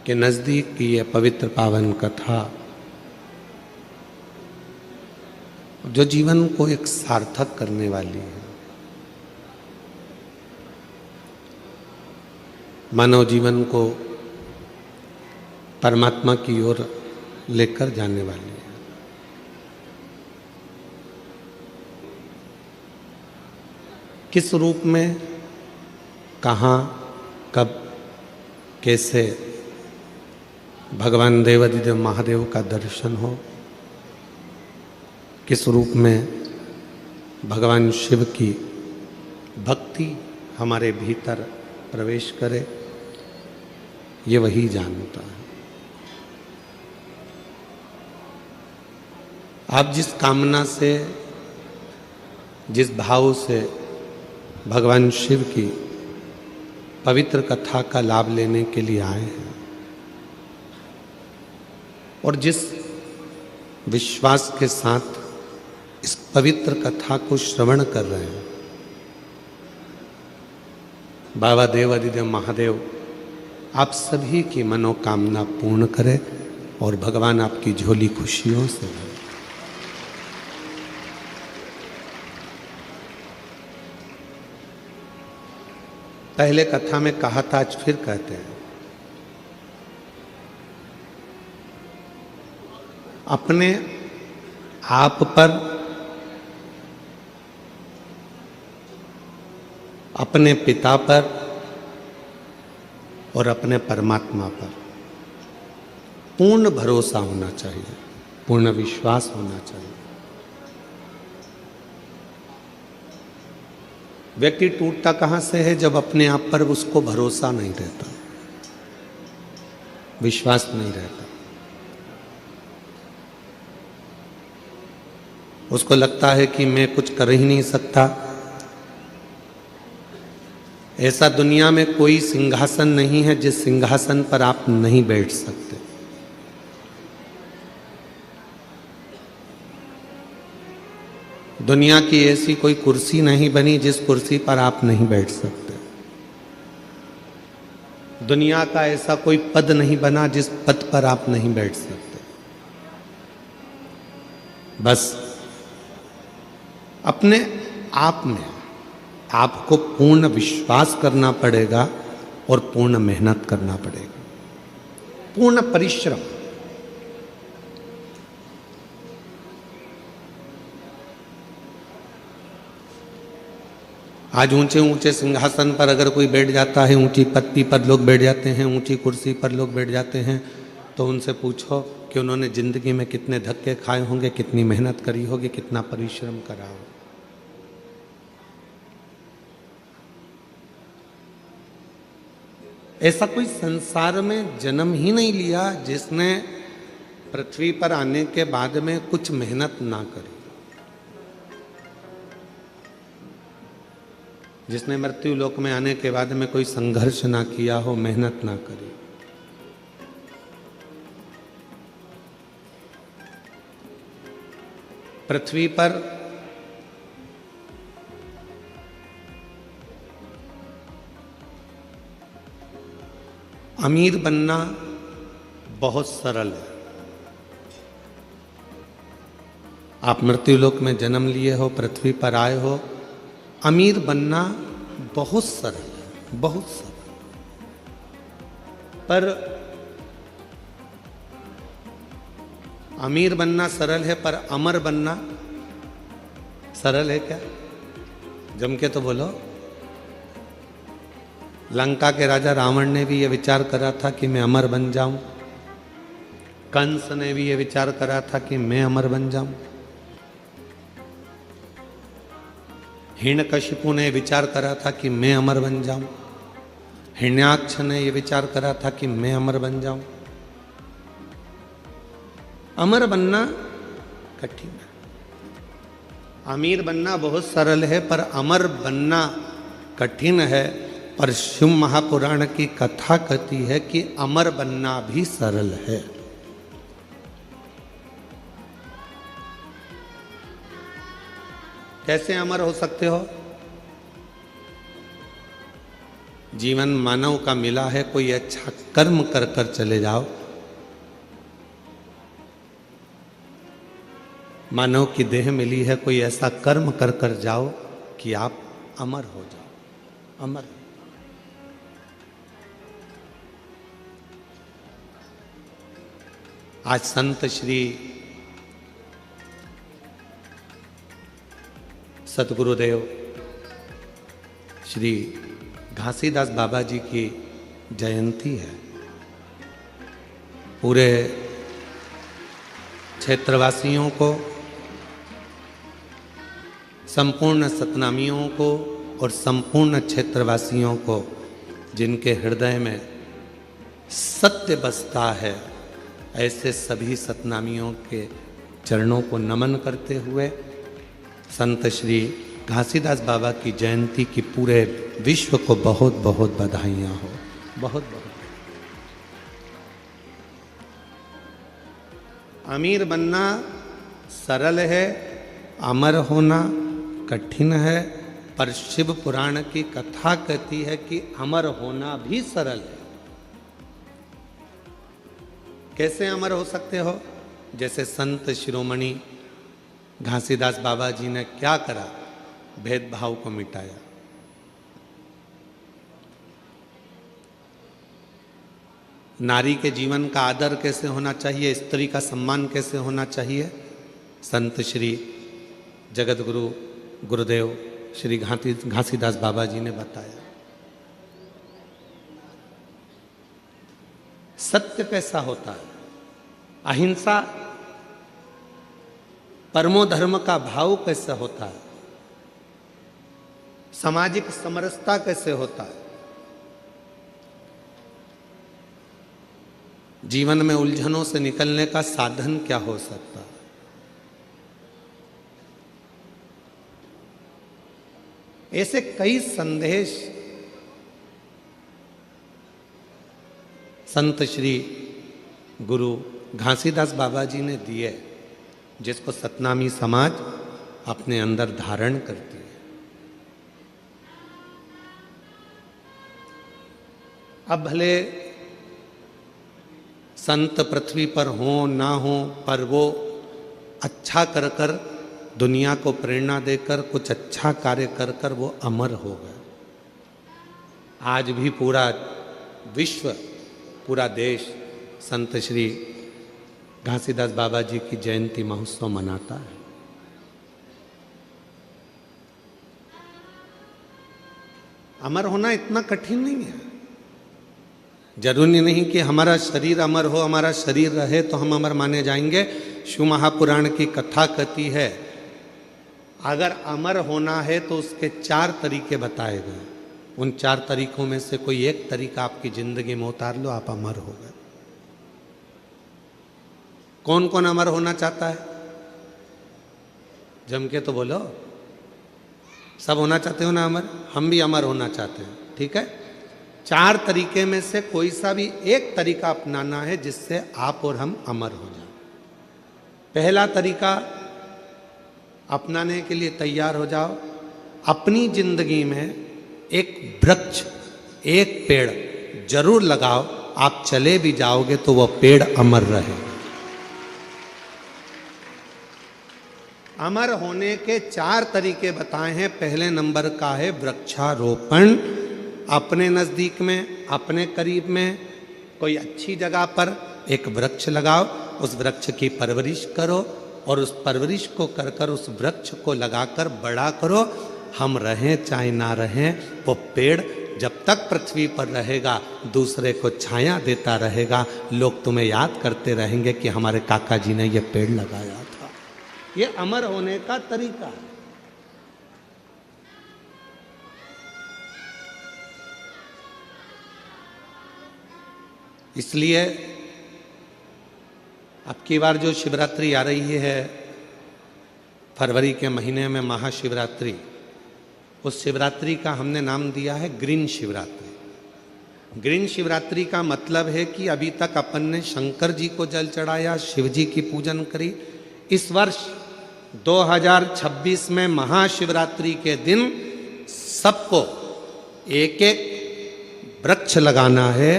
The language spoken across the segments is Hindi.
के नज़दीक की यह पवित्र पावन कथा जो जीवन को एक सार्थक करने वाली है, मानव जीवन को परमात्मा की ओर लेकर जाने वाली है। किस रूप में, कहाँ, कब, कैसे भगवान देवाधिदेव महादेव का दर्शन हो, किस रूप में भगवान शिव की भक्ति हमारे भीतर प्रवेश करे, ये वही जानता है। आप जिस कामना से, जिस भाव से भगवान शिव की पवित्र कथा का लाभ लेने के लिए आए हैं और जिस विश्वास के साथ इस पवित्र कथा को श्रवण कर रहे हैं, बाबा देवाधिदेव महादेव आप सभी की मनोकामना पूर्ण करे और भगवान आपकी झोली खुशियों से भरे। पहले कथा में कहा था, आज फिर कहते हैं, अपने आप पर, अपने पिता पर और अपने परमात्मा पर पूर्ण भरोसा होना चाहिए, पूर्ण विश्वास होना चाहिए। व्यक्ति टूटता कहाँ से है? जब अपने आप पर उसको भरोसा नहीं रहता, विश्वास नहीं रहता। उसको लगता है कि मैं कुछ कर ही नहीं सकता। ऐसा दुनिया में कोई सिंहासन नहीं है जिस सिंहासन पर आप नहीं बैठ सकते। दुनिया की ऐसी कोई कुर्सी नहीं बनी जिस कुर्सी पर आप नहीं बैठ सकते। दुनिया का ऐसा कोई पद नहीं बना जिस पद पर आप नहीं बैठ सकते। बस अपने आप में आपको पूर्ण विश्वास करना पड़ेगा और पूर्ण मेहनत करना पड़ेगा, पूर्ण परिश्रम। आज ऊंचे ऊंचे सिंहासन पर अगर कोई बैठ जाता है, ऊंची पत्ती पर लोग बैठ जाते हैं, ऊंची कुर्सी पर लोग बैठ जाते हैं, तो उनसे पूछो कि उन्होंने जिंदगी में कितने धक्के खाए होंगे, कितनी मेहनत करी होगी, कितना परिश्रम करा होगा। ऐसा कोई संसार में जन्म ही नहीं लिया जिसने पृथ्वी पर आने के बाद में कुछ मेहनत ना करी, जिसने मृत्यु लोक में आने के बाद में कोई संघर्ष ना किया हो, मेहनत ना करी। पृथ्वी पर अमीर बनना बहुत सरल है। आप मृत्यु लोक में जन्म लिए हो, पृथ्वी पर आए हो, अमीर बनना बहुत सरल है, बहुत सरल। पर अमीर बनना सरल है, पर अमर बनना सरल है क्या? जम के तो बोलो। लंका के राजा रावण ने भी ये विचार करा था कि मैं अमर बन जाऊं। कंस ने भी ये विचार करा था कि मैं अमर बन जाऊं। हिरण्यकशिपु ने विचार करा था कि मैं अमर बन जाऊं। हिरण्याक्ष ने यह विचार करा था कि मैं अमर बन जाऊं। अमर बनना कठिन है। अमीर बनना बहुत सरल है, पर अमर बनना कठिन है। पर शिव महापुराण की कथा कहती है कि अमर बनना भी सरल है। कैसे अमर हो सकते हो? जीवन मानव का मिला है, कोई अच्छा कर्म कर कर चले जाओ। मानव की देह मिली है, कोई ऐसा कर्म कर कर जाओ कि आप अमर हो जाओ, अमर। आज संत श्री सतगुरुदेव श्री घासीदास बाबा जी की जयंती है। पूरे क्षेत्रवासियों को, संपूर्ण सतनामियों को और संपूर्ण क्षेत्रवासियों को जिनके हृदय में सत्य बसता है, ऐसे सभी सतनामियों के चरणों को नमन करते हुए संत श्री घासीदास बाबा की जयंती की पूरे विश्व को बहुत बहुत बधाइयाँ हो, बहुत बहुत। अमीर बनना सरल है, अमर होना कठिन है, पर शिव पुराण की कथा कहती है कि अमर होना भी सरल है। कैसे अमर हो सकते हो? जैसे संत शिरोमणि घासीदास बाबा जी ने क्या करा? भेदभाव को मिटाया। नारी के जीवन का आदर कैसे होना चाहिए, स्त्री का सम्मान कैसे होना चाहिए, संत श्री जगत गुरु गुरुदेव श्री घासीदास बाबा जी ने बताया। सत्य कैसा होता है, अहिंसा परमो धर्म का भाव कैसे होता है, सामाजिक समरसता कैसे होता है, जीवन में उलझनों से निकलने का साधन क्या हो सकता है। ऐसे कई संदेश संत श्री गुरु घासीदास बाबा जी ने दिए, जिसको सतनामी समाज अपने अंदर धारण करती है। अब भले संत पृथ्वी पर हो ना हो, पर वो अच्छा कर कर दुनिया को प्रेरणा देकर कुछ अच्छा कार्य कर कर वो अमर हो गए। आज भी पूरा विश्व, पूरा देश संत श्री घासीदास बाबा जी की जयंती महोत्सव मनाता है। अमर होना इतना कठिन नहीं है। जरूरी नहीं कि हमारा शरीर अमर हो, हमारा शरीर रहे तो हम अमर माने जाएंगे। शिव महापुराण की कथा कहती है, अगर अमर होना है तो उसके 4 तरीके बताए गए। उन 4 तरीकों में से कोई एक तरीका आपकी जिंदगी में उतार लो, आप अमर हो गए। कौन कौन अमर होना चाहता है? जम के तो बोलो। सब होना चाहते हो ना अमर? हम भी अमर होना चाहते हैं, ठीक है। 4 तरीके में से कोई सा भी एक तरीका अपनाना है जिससे आप और हम अमर हो जाए। पहला तरीका अपनाने के लिए तैयार हो जाओ। अपनी जिंदगी में एक वृक्ष, एक पेड़ जरूर लगाओ। आप चले भी जाओगे तो वह पेड़ अमर रहे। अमर होने के 4 तरीके बताए हैं। पहले नंबर का है वृक्षारोपण। अपने नज़दीक में, अपने करीब में कोई अच्छी जगह पर एक वृक्ष लगाओ, उस वृक्ष की परवरिश करो और उस परवरिश को कर कर उस वृक्ष को लगाकर बड़ा करो। हम रहें चाहे ना रहें, वो पेड़ जब तक पृथ्वी पर रहेगा दूसरे को छाया देता रहेगा। लोग तुम्हें याद करते रहेंगे कि हमारे काका जी ने ये पेड़ लगाया था। ये अमर होने का तरीका है। इसलिए अब की बार जो शिवरात्रि आ रही है फरवरी के महीने में, महाशिवरात्रि, उस शिवरात्रि का हमने नाम दिया है ग्रीन शिवरात्रि। ग्रीन शिवरात्रि का मतलब है कि अभी तक अपन ने शंकर जी को जल चढ़ाया, शिव जी की पूजन करी। इस वर्ष 2026 में महाशिवरात्रि के दिन सबको एक एक वृक्ष लगाना है,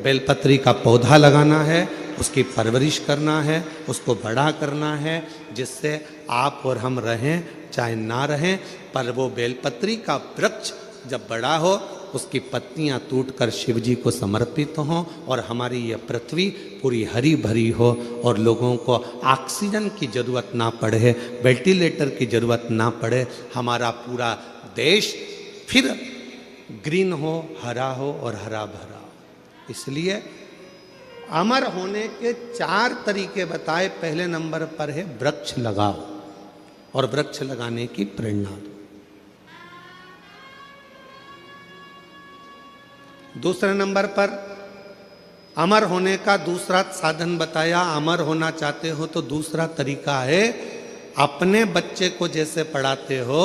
बेलपत्री का पौधा लगाना है, उसकी परवरिश करना है, उसको बड़ा करना है, जिससे आप और हम रहें चाहे ना रहें, पर वो बेलपत्री का वृक्ष जब बड़ा हो, उसकी पत्तियां टूटकर शिव जी को समर्पित हों और हमारी यह पृथ्वी पूरी हरी भरी हो और लोगों को ऑक्सीजन की ज़रूरत ना पड़े, वेंटिलेटर की ज़रूरत ना पड़े, हमारा पूरा देश फिर ग्रीन हो, हरा हो और हरा भरा हो। इसलिए अमर होने के 4 तरीके बताए। पहले नंबर पर है वृक्ष लगाओ और वृक्ष लगाने की प्रेरणा दो। दूसरे नंबर पर अमर होने का दूसरा साधन बताया। अमर होना चाहते हो तो दूसरा तरीका है, अपने बच्चे को जैसे पढ़ाते हो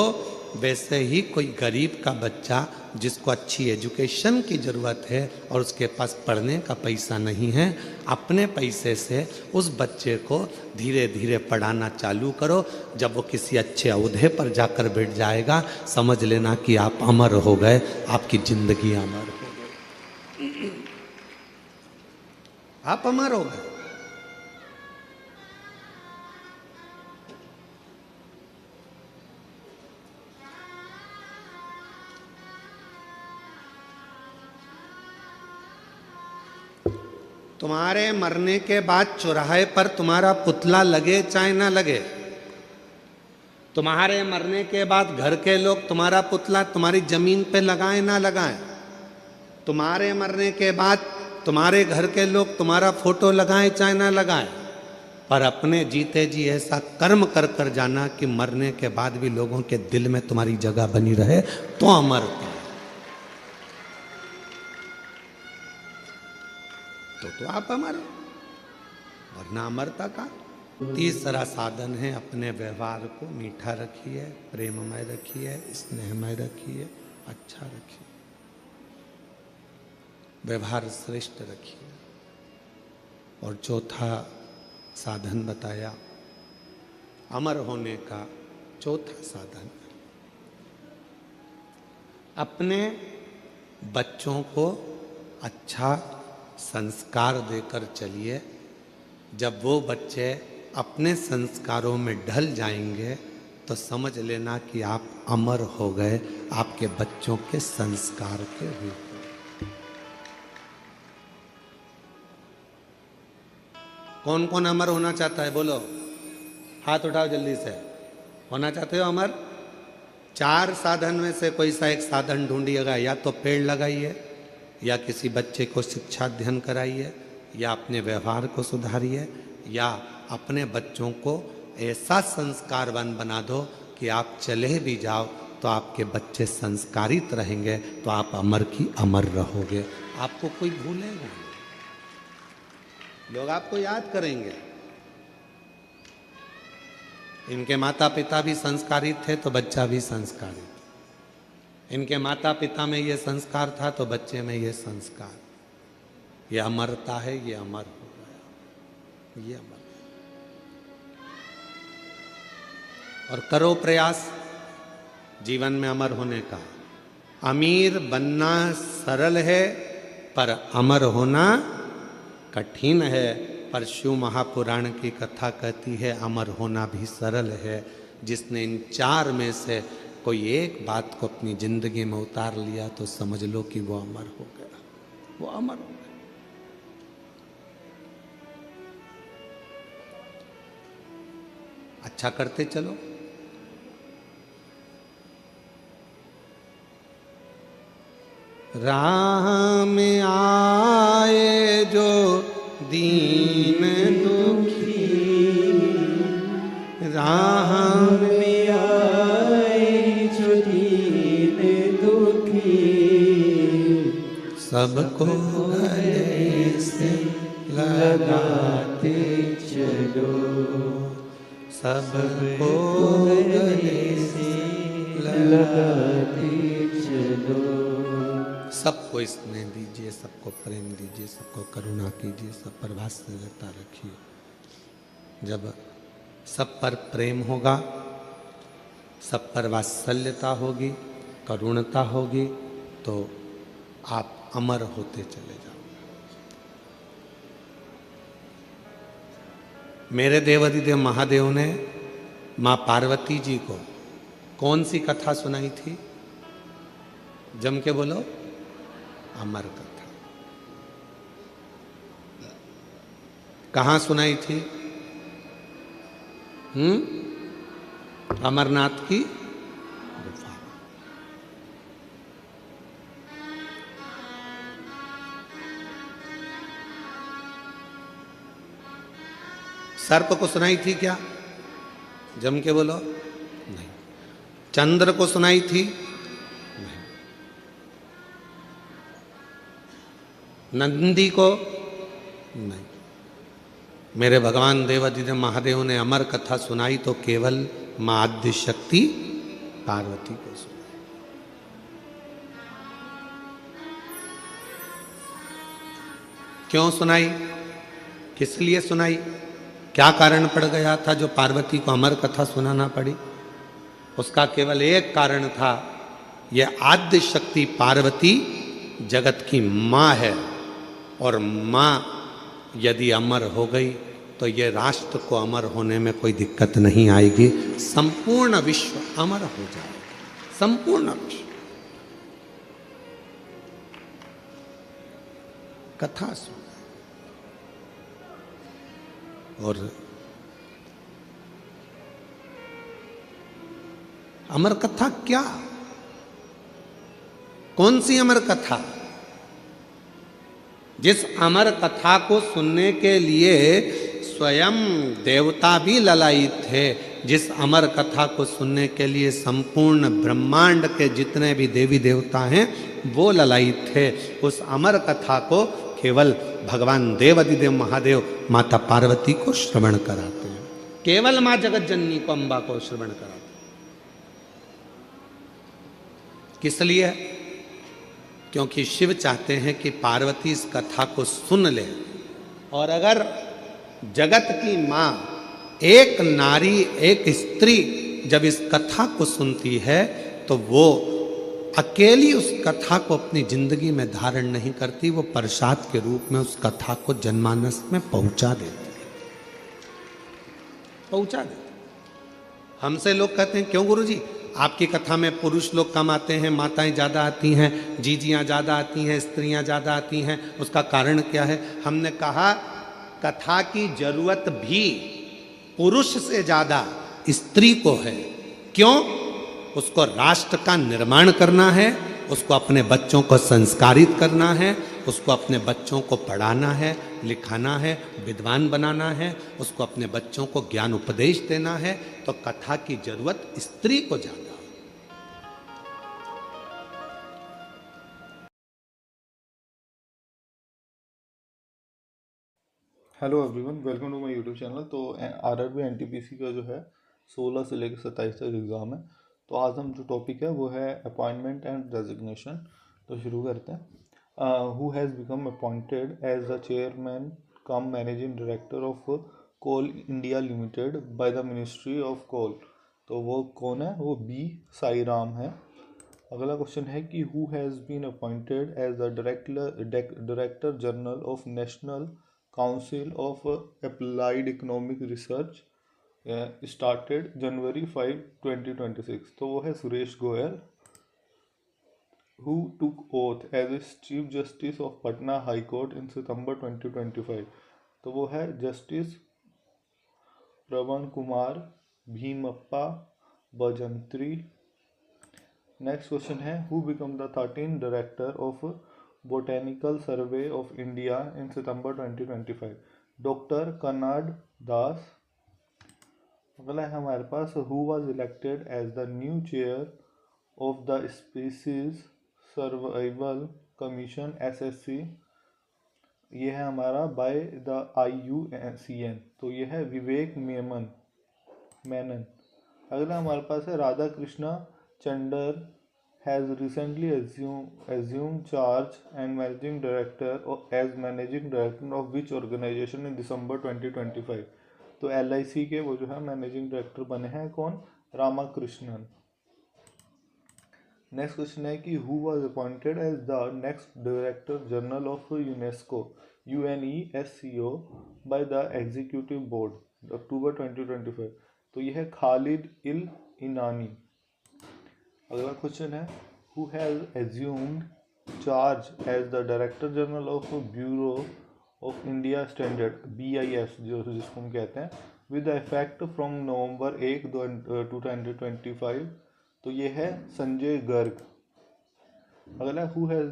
वैसे ही कोई गरीब का बच्चा जिसको अच्छी एजुकेशन की ज़रूरत है और उसके पास पढ़ने का पैसा नहीं है, अपने पैसे से उस बच्चे को धीरे धीरे पढ़ाना चालू करो। जब वो किसी अच्छे ओहदे पर जाकर बैठ जाएगा, समझ लेना कि आप अमर हो गए, आपकी ज़िंदगी अमर हो गई, आप अमर हो गए। तुम्हारे मरने के बाद चौराहे पर तुम्हारा पुतला लगे चाहे ना लगे, तुम्हारे मरने के बाद घर के लोग तुम्हारा पुतला तुम्हारी जमीन पे लगाएं ना लगाएं, तुम्हारे मरने के बाद तुम्हारे घर के लोग तुम्हारा फोटो लगाएं चाहे ना लगाएं, पर अपने जीते जी ऐसा कर्म कर कर जाना कि मरने के बाद भी लोगों के दिल में तुम्हारी जगह बनी रहे, तो अमरता। तो आप अमर, वरना अमरता का। तीसरा साधन है, अपने व्यवहार को मीठा रखिए, प्रेममय रखिए, स्नेहमय रखिए, अच्छा रखिए, व्यवहार श्रेष्ठ रखिए। और चौथा साधन बताया, अमर होने का चौथा साधन, अपने बच्चों को अच्छा संस्कार देकर चलिए। जब वो बच्चे अपने संस्कारों में ढल जाएंगे तो समझ लेना कि आप अमर हो गए, आपके बच्चों के संस्कार के रूप में। कौन कौन अमर होना चाहता है? बोलो, हाथ उठाओ जल्दी से। होना चाहते हो अमर? 4 साधन में से कोई सा एक साधन ढूंढिएगा। या तो पेड़ लगाइए, या किसी बच्चे को शिक्षा अध्ययन कराइए, या अपने व्यवहार को सुधारिए, या अपने बच्चों को ऐसा संस्कारवान बना दो कि आप चले भी जाओ तो आपके बच्चे संस्कारित रहेंगे, तो आप अमर की अमर रहोगे। आपको कोई भूलेगा नहीं, लोग आपको याद करेंगे। इनके माता पिता भी संस्कारित थे तो बच्चा भी संस्कारित, इनके माता पिता में ये संस्कार था तो बच्चे में ये संस्कार, ये अमरता है, ये अमर हो गया, ये अमर। और करो प्रयास जीवन में अमर होने का। अमीर बनना सरल है पर अमर होना कठिन है। पर शिव महापुराण की कथा कहती है अमर होना भी सरल है। जिसने इन 4 में से कोई एक बात को अपनी जिंदगी में उतार लिया तो समझ लो कि वो अमर हो गया, वो अमर हो गया। अच्छा करते चलो। राह में आए जो दीन दुखी, राह में आए जो दीन दुखी, सबको गले से लगाते चलो, सबको गले से लगाते चलो। सबको स्नेह दीजिए, सबको प्रेम दीजिए, सबको करुणा कीजिए, सब पर वात्सल्यता रखिए। जब सब पर प्रेम होगा, सब पर वात्सल्यता होगी, करुणता होगी, तो आप अमर होते चले जाओ। मेरे देवाधिदेव महादेव ने मां पार्वती जी को कौन सी कथा सुनाई थी? जम के बोलो, अमर कथा। कहां सुनाई थी? अमरनाथ की गुफा। सर्प को सुनाई थी क्या? जम के बोलो, नहीं। चंद्र को सुनाई थी? नहीं। नंदी को? नहीं। मेरे भगवान देवाधिदेव महादेव ने अमर कथा सुनाई तो केवल मां आद्य शक्ति पार्वती को सुनाई। क्यों सुनाई? किस लिए सुनाई? क्या कारण पड़ गया था जो पार्वती को अमर कथा सुनाना पड़ी? उसका केवल एक कारण था, यह आद्य शक्ति पार्वती जगत की मां है, और मां यदि अमर हो गई तो ये राष्ट्र को अमर होने में कोई दिक्कत नहीं आएगी। संपूर्ण विश्व अमर हो जाएगा, संपूर्ण विश्व। कथा सुन, और अमर कथा क्या? कौन सी अमर कथा? जिस अमर कथा को सुनने के लिए स्वयं देवता भी ललायित थे, जिस अमर कथा को सुनने के लिए संपूर्ण ब्रह्मांड के जितने भी देवी देवता हैं वो ललायित थे, उस अमर कथा को केवल भगवान देवाधिदेव महादेव माता पार्वती को श्रवण कराते हैं। केवल मां जगत जननी को, अंबा को श्रवण कराते हैं। किस लिए? क्योंकि शिव चाहते हैं कि पार्वती इस कथा को सुन ले, और अगर जगत की मां, एक नारी, एक स्त्री जब इस कथा को सुनती है तो वो अकेली उस कथा को अपनी जिंदगी में धारण नहीं करती, वो प्रसाद के रूप में उस कथा को जनमानस में पहुंचा देती है, पहुंचा देती। हमसे लोग कहते हैं, क्यों गुरुजी आपकी कथा में पुरुष लोग कम आते हैं, माताएं ज़्यादा आती हैं, जीजियाँ ज़्यादा आती हैं, स्त्रियाँ ज़्यादा आती हैं, उसका कारण क्या है? हमने कहा कथा की जरूरत भी पुरुष से ज़्यादा स्त्री को है। क्यों? उसको राष्ट्र का निर्माण करना है, उसको अपने बच्चों को संस्कारित करना है, उसको अपने बच्चों को पढ़ाना है, लिखाना है, विद्वान बनाना है, उसको अपने बच्चों को ज्ञान उपदेश देना है। तो कथा की जरूरत स्त्री को ज्यादा। Hello everyone, welcome to my YouTube channel. तो आरआरबी एनटीपीसी का जो है 16 से लेकर 27 तक एग्ज़ाम है। तो आज हम जो टॉपिक है वो है अपॉइंटमेंट एंड रेजिग्नेशन। तो शुरू करते हैं। Who has become appointed as the chairman cum managing director of Coal India Limited by the ministry of coal. तो वो कौन है? वो बी साई राम है। अगला क्वेश्चन है कि who has been appointed as the director general of national council of applied economic research started January 5, 2026। तो वो है Suresh Goyal. Who took oath as chief justice of Patna high court in September 2025। तो वो है justice Pravan Kumar Bhimappa Bajantri. Next question है who become the 13 director of botanical survey of India in September 2025। Doctor Kanad Das. अगला है हमारे पास who was elected as the new chair of the species survival commission SSC. ये है हमारा बाय द IUCN। तो ये है विवेक मेनन। अगला हमारे पास है Radha Krishna चंडर has recently assumed charge and managing director as managing director of which organization in December 2025। तो LIC के वो जो है मैनेजिंग डायरेक्टर बने हैं कौन? रामाकृष्णन। नेक्स्ट क्वेश्चन है कि who was appointed as the next director general of UNESCO UNESCO by the executive board October 2025। तो यह है खालिद इल इनानी। अगला क्वेश्चन है who has assumed charge as the director general of Bureau of India Standard BIS जिसको हम कहते हैं विद इफेक्ट फ्रॉम नवंबर 1 2025। तो ये है संजय गर्ग। अगला who has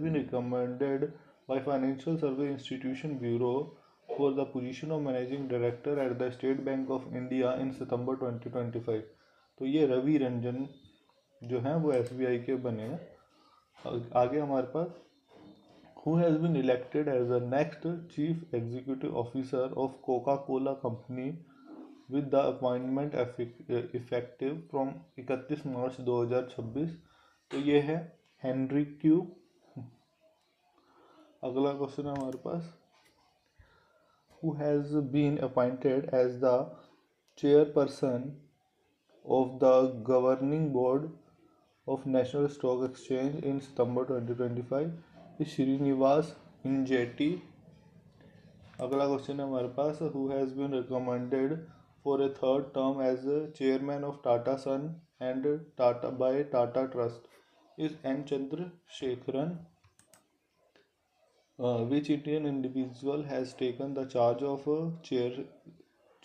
been recommended by financial service institution bureau for the position of managing director at the state bank of India in September 2025। तो ये रवि रंजन जो हैं वो SBI के बने हैं। आगे हमारे पास who has been elected as the next chief executive officer of Coca-Cola company with the appointment effective from 31 मार्च 2026। तो ये है हेनरी क्यू। अगला क्वेश्चन है हमारे पास who has been appointed as the chairperson of the governing board of National Stock Exchange in September 2025 is Srinivas Injeti। अगला क्वेश्चन है हमारे पास who has been recommended for a third term as chairman of Tata son and Tata by Tata trust is N Chandrasekaran। Which Indian individual has taken the charge of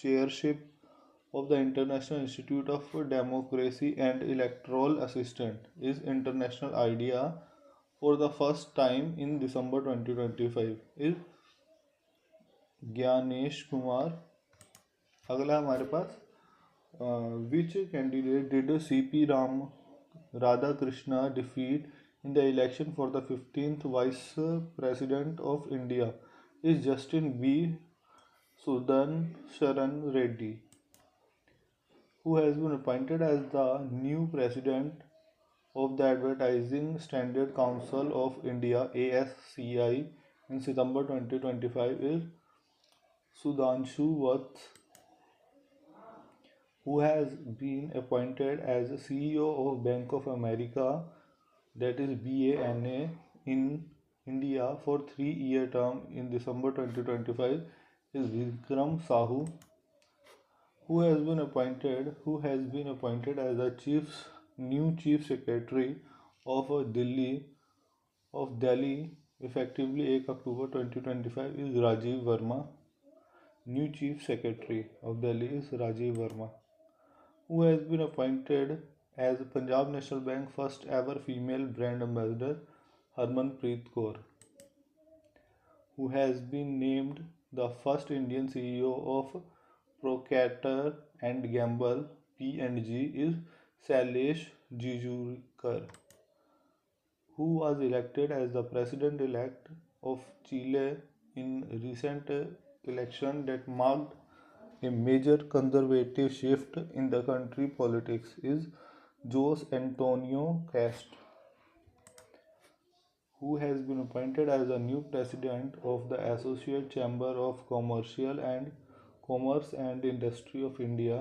chairship of the International Institute of Democracy and Electoral Assistance is International IDEA for the first time in December 2025 is Gyanesh Kumar. अगला हमारे पास which candidate did CP Radhakrishna defeat in the election for the 15th Vice President of India is Justin B. Sudansharan Reddy, who has been appointed as the new President of the Advertising Standard Council of India ASCI in September 2025 is Sudhanshu Vats, who has been appointed as CEO of Bank of America, that is BANA, in India for 3-year term in December 2025 is Vikram Sahu, who has been appointed as the new Chief Secretary of Delhi effectively 1 October 2025 is Rajiv Verma। New Chief Secretary of Delhi is Rajiv Verma, who has been appointed as Punjab National Bank first ever female brand ambassador Harmanpreet Kaur, who has been named the first Indian CEO of Procter and Gamble P&G is Sailesh Jijurkar, who was elected as the president-elect of Chile in recent election that marked a major conservative shift in the country politics is Jose Antonio Cast, who has been appointed as the new president of the Associate Chamber of Commerce and Industry of India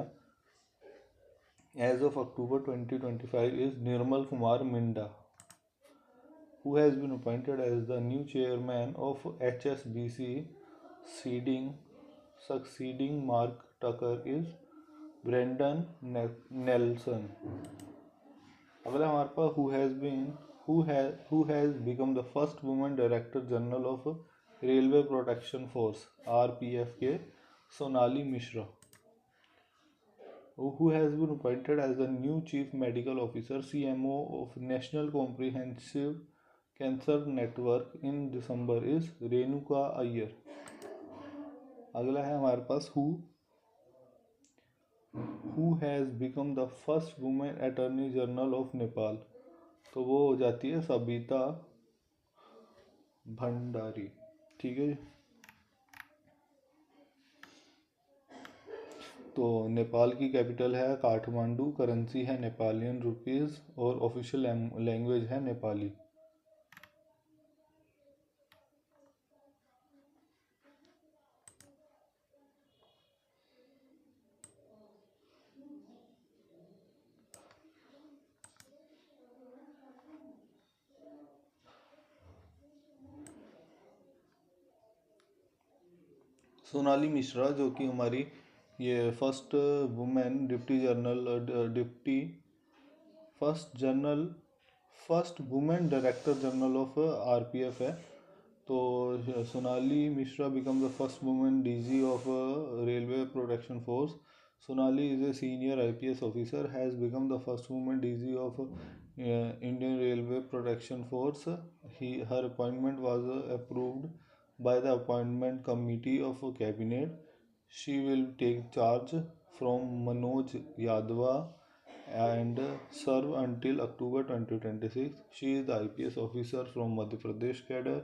as of October 2025 is Nirmal Kumar Minda, who has been appointed as the new chairman of HSBC succeeding Mark Tucker is Brendan Nelson। अगला हमारे पास who has become the first woman director general of Railway Protection Force RPF के Sonali Mishra, who has been appointed as the new chief medical officer CMO of National Comprehensive Cancer Network in December is Renuka Iyer. अगला है हमारे पास who has become the first woman attorney general of Nepal। तो वो हो जाती है सबिता भंडारी। ठीक है जी। तो नेपाल की कैपिटल है काठमांडू, करेंसी है नेपालियन रुपीज़ और ऑफिशियल लैंग्वेज है नेपाली। सोनाली मिश्रा जो कि हमारी ये first women first women director general of RPF है। तो Sonali Mishra become the first women DG of railway protection force. Sonali is a senior IPS officer has become the first women DG of Indian railway protection force. Her appointment was approved by the appointment committee of cabinet. She will take charge from Manoj Yadava and serve until October 2026. She is the IPS officer from Madhya Pradesh cadre,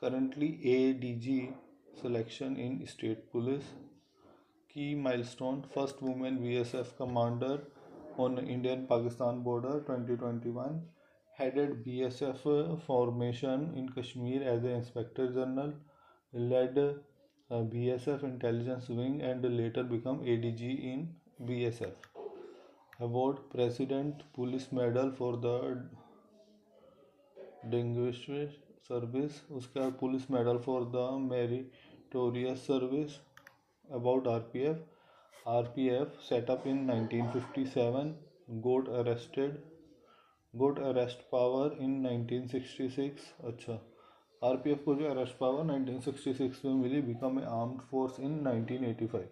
currently ADG selection in state police. Key milestone: first woman VSF commander on Indian Pakistan border 2021, headed BSF formation in Kashmir as an inspector general, led BSF intelligence wing and later become ADG in BSF. Award: President Police Medal for the distinguished service. उसका police medal for the meritorious service. About RPF. RPF set up in 1957, got arrest power in 1966. अच्छा, RPF को जो अरेस्ट पावर 1966 में मिली, become a armed force in 1985.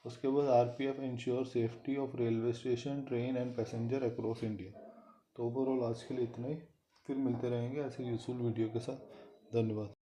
उसके बाद RPF ensure safety of railway station, train and passenger across India. तो ओवरऑल आज के लिए इतना ही. फिर मिलते रहेंगे ऐसे यूजफुल वीडियो के साथ. धन्यवाद.